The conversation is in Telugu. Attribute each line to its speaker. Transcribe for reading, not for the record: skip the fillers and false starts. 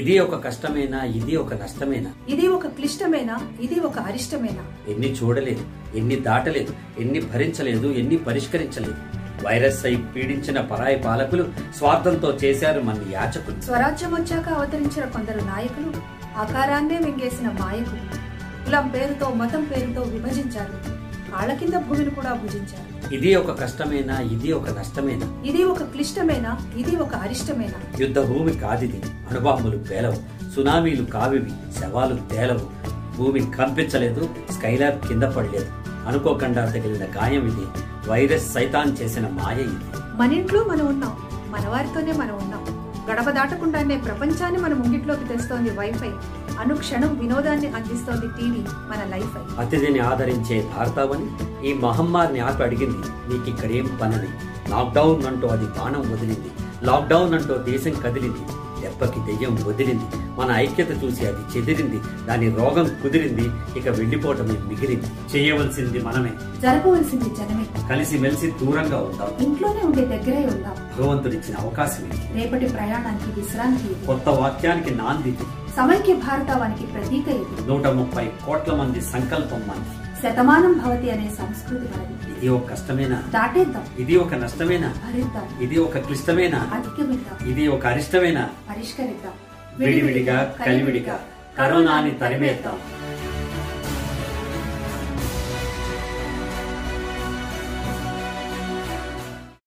Speaker 1: ఇది ఒక కష్టమేనా, ఇది ఒక నష్టమేనా,
Speaker 2: ఇది ఒక క్లిష్టమేనా, ఇది ఒక అరిష్టమేనా.
Speaker 1: ఎన్ని చూడలేదు, ఎన్ని దాటలేదు, ఎన్ని భరించలేదు, ఎన్ని పరిష్కరించలేదు. వైరస్ అయి పీడించిన పరాయి పాలకులు స్వార్థంతో చేశారు మన యాచకులు.
Speaker 2: స్వరాజ్యం వచ్చాక అవతరించిన కొందరు నాయకులు ఆకారాన్నే మింగేసిన మాయకులు. కులం పేరుతో, మతం పేరుతో విభజించారు. కాళ్ళ కింద భూమిని కూడా భుజించారు.
Speaker 1: ఇది ఒక కష్టమేనా, ఇది ఒక నష్టమేనా,
Speaker 2: ఇది ఒక క్లిష్టమేనా, ఇది ఒక అరిష్టమేనా.
Speaker 1: యుద్ధ భూమి కాదిది, అణుబాంబులు పేలవు, సునామీలు కావివి, శవాలు తేలవు. భూమి కంపించలేదు, స్కైలాబ్ కింద పడలేదు. అనుకోకుండా తగిలిన గాయం ఇది, వైరస్ సైతాన్ చేసిన మాయ ఇది.
Speaker 2: మన ఇంట్లో మనం ఉన్నాం, మన వారితోనే మనం ఉన్నాం. గడప దాటకుండానే ప్రపంచాన్ని మన ముంగిట్లోకి తెస్తోంది వైఫై. అనుక్షణం వినోదాన్ని అందిస్తోంది టీవీ, మన లైఫ్ అయి.
Speaker 1: అతిథిని ఆదరించే భారతావని ఈ మహమ్మారిని ఆపి అడిగింది, నీకిక్కడేం పనని. లాక్డౌన్ అంటూ అది బాణం వదిలింది, లాక్డౌన్ అంటూ దేశం కదిలింది. దెబ్బకి దెయ్యం వదిలింది, మన ఐక్యత చూసి అది చెదిరింది. దాని రోగం కుదిరింది, ఇక వెళ్లిపోవటమే మిగిలింది. చేయవలసింది మనమే,
Speaker 2: జరగవలసింది జనమే.
Speaker 1: కలిసి మెలిసి దూరంగా ఉందాం,
Speaker 2: ఇంట్లోనే ఉండే దగ్గరే ఉందాం.
Speaker 1: భగవంతుడిచ్చిన అవకాశం ఇది,
Speaker 2: రేపటి ప్రయాణానికి విశ్రాంతి ఇది.
Speaker 1: కొత్త వాక్యానికి నాంది,
Speaker 2: సమైక్య భారతావానికి ప్రతీక ఇది.
Speaker 1: 130 కోట్ల మంది సంకల్పం మంది.
Speaker 2: శతమానం భవతి అనే సంస్కృతి మనది.
Speaker 1: ఇది ఒక కష్టమేనా,
Speaker 2: దాటేద్దాం.
Speaker 1: ఇది ఒక నష్టమేనా,
Speaker 2: భరిద్దాం.
Speaker 1: ఇది ఒక క్లిష్టమేనా,
Speaker 2: అధిగమిద్దాం.
Speaker 1: ఇది ఒక అరిష్టమేనా.
Speaker 2: పరిష్కరిద్దాం.
Speaker 1: విడివిడిగా కలివిడిగా కరోనాని తరిమేద్దాం.